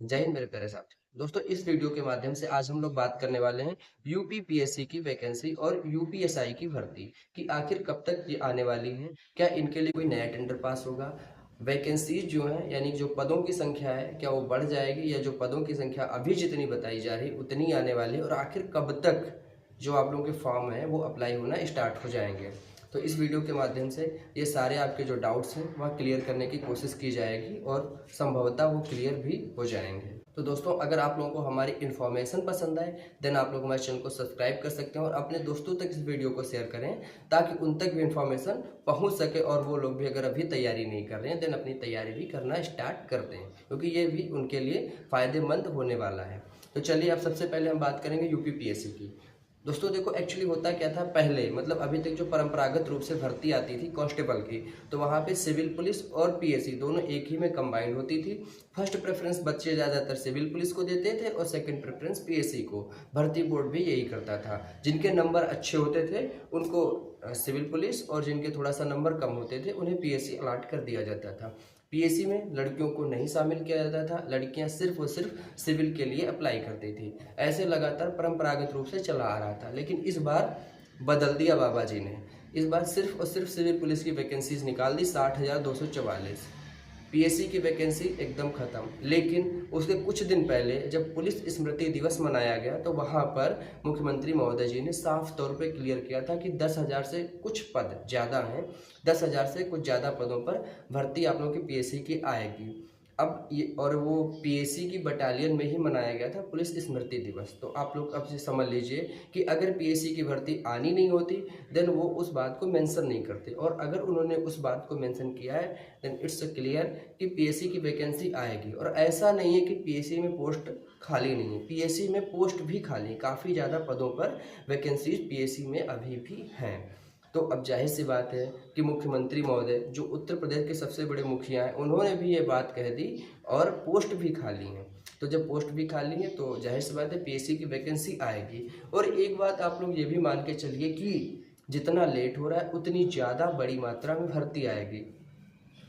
जय हिंद मेरे प्यारे साथी। दोस्तों, इस वीडियो के माध्यम से आज हम लोग बात करने वाले हैं यूपीपीएससी की वैकेंसी और यूपीएसआई की भर्ती कि आखिर कब तक ये आने वाली है। क्या इनके लिए कोई नया टेंडर पास होगा? वैकेंसीज जो है यानी जो पदों की संख्या है क्या वो बढ़ जाएगी या जो पदों की संख्या अभी जितनी बताई जा रही उतनी आने वाली है, और आखिर कब तक जो आप लोगों के फॉर्म है वो अप्लाई होना स्टार्ट हो जाएंगे। तो इस वीडियो के माध्यम से ये सारे आपके जो डाउट्स हैं वह क्लियर करने की कोशिश की जाएगी और संभवतः वो क्लियर भी हो जाएंगे। तो दोस्तों, अगर आप लोगों को हमारी इन्फॉर्मेशन पसंद आए देन आप लोग हमारे चैनल को सब्सक्राइब कर सकते हैं और अपने दोस्तों तक इस वीडियो को शेयर करें ताकि उन तक भी इन्फॉर्मेशन पहुंच सके और वो लोग भी अगर अभी तैयारी नहीं कर रहे हैं देन अपनी तैयारी भी करना स्टार्ट कर दें, क्योंकि ये भी उनके लिए फ़ायदेमंद होने वाला है। तो चलिए, अब सबसे पहले हम बात करेंगे यूपीपीएससी की। दोस्तों देखो, एक्चुअली होता क्या था पहले, मतलब अभी तक जो परंपरागत रूप से भर्ती आती थी कांस्टेबल की, तो वहाँ पे सिविल पुलिस और पीएससी दोनों एक ही में कंबाइंड होती थी। फर्स्ट प्रेफरेंस बच्चे ज़्यादातर सिविल पुलिस को देते थे और सेकंड प्रेफरेंस पीएससी को। भर्ती बोर्ड भी यही करता था। जिनके नंबर अच्छे होते थे उनको सिविल पुलिस, और जिनके थोड़ा सा नंबर कम होते थे उन्हें पीएससी अलॉट कर दिया जाता था। पीएससी में लड़कियों को नहीं शामिल किया जाता था, लड़कियां सिर्फ और सिर्फ सिविल के लिए अप्लाई करती थी। ऐसे लगातार परंपरागत रूप से चला आ रहा था, लेकिन इस बार बदल दिया बाबा जी ने। इस बार सिर्फ और सिर्फ सिविल पुलिस की वैकेंसीज निकाल दी 60,244। पीएससी की वैकेंसी एकदम खत्म। लेकिन उसके कुछ दिन पहले जब पुलिस स्मृति दिवस मनाया गया तो वहां पर मुख्यमंत्री महोदय जी ने साफ तौर पे क्लियर किया था कि 10,000 से कुछ पद ज़्यादा हैं, 10,000 से कुछ ज़्यादा पदों पर भर्ती आप लोगों की पीएससी की आएगी। अब ये, और वो पीएससी की बटालियन में ही मनाया गया था पुलिस स्मृति दिवस। तो आप लोग अब से समझ लीजिए कि अगर पीएससी की भर्ती आनी नहीं होती देन वो उस बात को मेंशन नहीं करते, और अगर उन्होंने उस बात को मेंशन किया है देन इट्स क्लियर कि पीएससी की वैकेंसी आएगी। और ऐसा नहीं है कि पीएससी में पोस्ट खाली नहीं है, पीएससी में पोस्ट भी खाली, काफ़ी ज़्यादा पदों पर वैकेंसीज पीएससी में अभी भी हैं। तो अब जाहिर सी बात है कि मुख्यमंत्री महोदय जो उत्तर प्रदेश के सबसे बड़े मुखिया हैं उन्होंने भी ये बात कह दी, और पोस्ट भी खाली हैं। तो जब पोस्ट भी खाली है तो जाहिर सी बात है पीएससी की वैकेंसी आएगी। और एक बात आप लोग ये भी मान के चलिए कि जितना लेट हो रहा है उतनी ज़्यादा बड़ी मात्रा में भर्ती आएगी।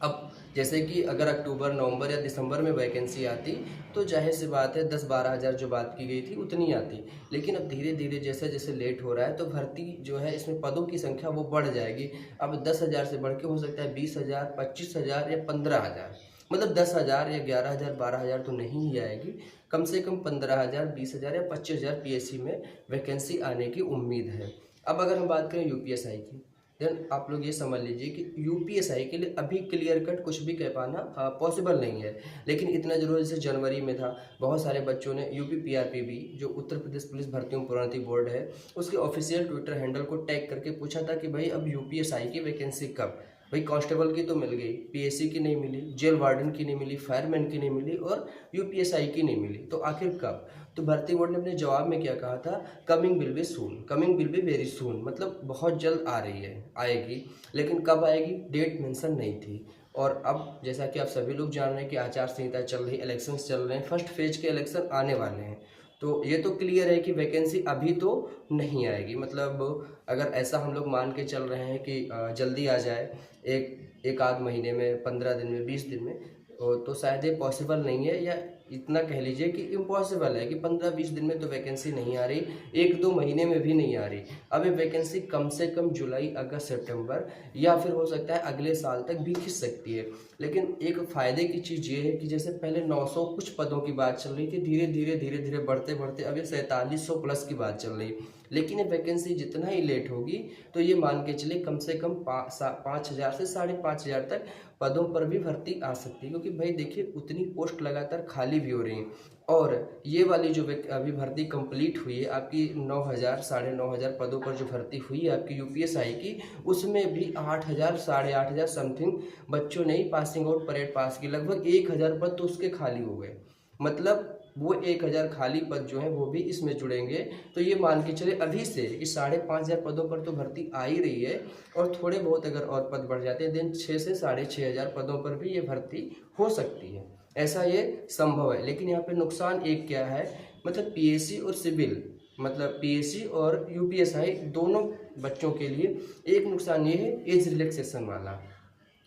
अब जैसे कि अगर अक्टूबर, नवंबर या दिसंबर में वैकेंसी आती तो जाहिर सी बात है 10-12 हज़ार जो बात की गई थी उतनी आती। लेकिन अब धीरे धीरे जैसे जैसे लेट हो रहा है तो भर्ती जो है इसमें पदों की संख्या वो बढ़ जाएगी। अब 10,000 से बढ़ के हो सकता है 20,000, 25,000 या 15,000। मतलब 10,000 या 11,000, 12,000 तो नहीं ही आएगी। कम से कम 15,000, 20,000 या 25,000 पीएससी में वैकेंसी आने की उम्मीद है। अब अगर हम बात करें यूपीएसआई की, देन आप लोग ये समझ लीजिए कि यूपीएसआई के लिए अभी क्लियर कट कुछ भी कह पाना पॉसिबल नहीं है। लेकिन इतना जरूर, जैसे जनवरी में था, बहुत सारे बच्चों ने यूपीपीआरपीबी जो उत्तर प्रदेश पुलिस भर्ती एवं प्रोन्नति बोर्ड है उसके ऑफिशियल ट्विटर हैंडल को टैग करके पूछा था कि भाई अब यूपीएसआई की वैकेंसी कब। भाई कांस्टेबल की तो मिल गई, पीएससी की नहीं मिली, जेल वार्डन की नहीं मिली, फायरमैन की नहीं मिली और यूपीएसआई की नहीं मिली, तो आखिर कब? तो भर्ती बोर्ड ने अपने जवाब में क्या कहा था, coming will be soon, coming will be very soon, मतलब बहुत जल्द आ रही है, आएगी। लेकिन कब आएगी डेट मेंशन नहीं थी। और अब जैसा कि आप सभी लोग जान रहे हैं कि आचार संहिता चल रही, इलेक्शंस चल रहे हैं, फर्स्ट फेज के इलेक्शन आने वाले हैं। तो ये तो क्लियर है कि वैकेंसी अभी तो नहीं आएगी। मतलब अगर ऐसा हम लोग मान के चल रहे हैं कि जल्दी आ जाए, एक आध महीने में, 15 दिन में, 20 दिन में, तो शायद ये पॉसिबल नहीं है, या इतना कह लीजिए कि इम्पॉसिबल है कि 15-20 दिन में तो वैकेंसी नहीं आ रही, 1-2 महीने में भी नहीं आ रही। अब ये वैकेंसी कम से कम जुलाई, अगस्त, सितंबर या फिर हो सकता है अगले साल तक भी खिंच सकती है। लेकिन एक फ़ायदे की चीज़ ये है कि जैसे पहले 900 कुछ पदों की बात चल रही थी, धीरे धीरे धीरे धीरे बढ़ते बढ़ते अब ये 4700 प्लस की बात चल रही है। लेकिन ये वैकेंसी जितना ही लेट होगी तो ये मान के चले कम से कम 5,000 से 5,500 तक पदों पर भी भर्ती आ सकती है, क्योंकि भाई देखिए उतनी पोस्ट लगातार खाली भी हो रही हैं। और ये वाली जो अभी भर्ती कंप्लीट हुई है आपकी 9,000, 9,500 पदों पर जो भर्ती हुई है आपकी यूपीएसआई की, उसमें भी 8,000, 8,500 समथिंग बच्चों ने ही पासिंग आउट परेड पास की। लगभग 1,000 पद तो उसके खाली हो गए। मतलब वो 1,000 खाली पद जो हैं वो भी इसमें जुड़ेंगे। तो ये मान के चले अभी से कि 5,500 पदों पर तो भर्ती आ ही रही है, और थोड़े बहुत अगर और पद बढ़ जाते हैं देन 6 से 6,500 पदों पर भी ये भर्ती हो सकती है। ऐसा ये संभव है। लेकिन यहाँ पे नुकसान एक क्या है, मतलब पीएससी और सिविल, मतलब पीएससी और यूपीएसआई दोनों बच्चों के लिए एक नुकसान ये है एज रिलैक्सेशन वाला।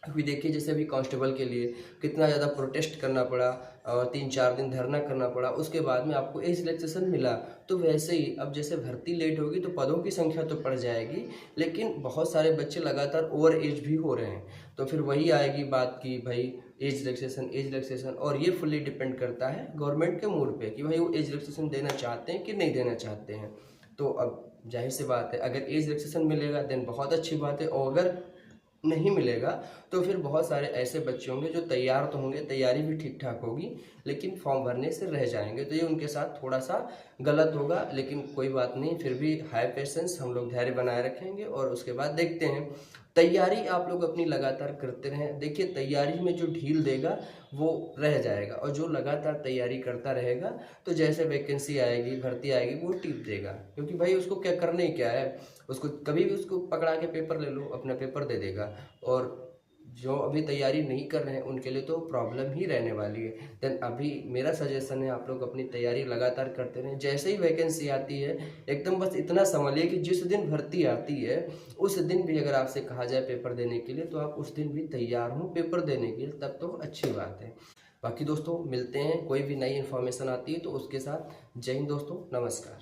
अभी देखिए जैसे अभी कांस्टेबल के लिए कितना ज़्यादा प्रोटेस्ट करना पड़ा और 3-4 दिन धरना करना पड़ा, उसके बाद में आपको एज रिलैक्सेशन मिला। तो वैसे ही अब जैसे भर्ती लेट होगी तो पदों की संख्या तो बढ़ जाएगी, लेकिन बहुत सारे बच्चे लगातार ओवर एज भी हो रहे हैं। तो फिर वही आएगी बात कि भाई एज रिलैक्सेशन, और ये फुल्ली डिपेंड करता है गवर्नमेंट के मूड पे कि भाई वो एज रिलैक्सेशन देना चाहते हैं कि नहीं देना चाहते हैं। तो अब जाहिर सी बात है, अगर एज रिलैक्सेशन मिलेगा देन बहुत अच्छी बात है, और अगर नहीं मिलेगा तो फिर बहुत सारे ऐसे बच्चे होंगे जो तैयार तो होंगे, तैयारी भी ठीक ठाक होगी, लेकिन फॉर्म भरने से रह जाएंगे। तो ये उनके साथ थोड़ा सा गलत होगा, लेकिन कोई बात नहीं, फिर भी हाई पेशेंस, हम लोग धैर्य बनाए रखेंगे और उसके बाद देखते हैं। तैयारी आप लोग अपनी लगातार करते रहें। देखिए तैयारी में जो ढील देगा वो रह जाएगा, और जो लगातार तैयारी करता रहेगा तो जैसे वैकेंसी आएगी, भर्ती आएगी, वो टिप देगा, क्योंकि भाई उसको क्या करना ही क्या है, उसको कभी भी उसको पकड़ा के पेपर ले लो, अपना पेपर दे देगा। और जो अभी तैयारी नहीं कर रहे हैं उनके लिए तो प्रॉब्लम ही रहने वाली है। देन अभी मेरा सजेशन है आप लोग अपनी तैयारी लगातार करते रहें। जैसे ही वैकेंसी आती है एकदम बस इतना समझिए कि जिस दिन भर्ती आती है उस दिन भी अगर आपसे कहा जाए पेपर देने के लिए तो आप उस दिन भी तैयार हो पेपर देने के लिए, तब तो अच्छी बात है। बाकी दोस्तों मिलते हैं, कोई भी नई इन्फॉर्मेशन आती है तो उसके साथ। जय हिंद दोस्तों, नमस्कार।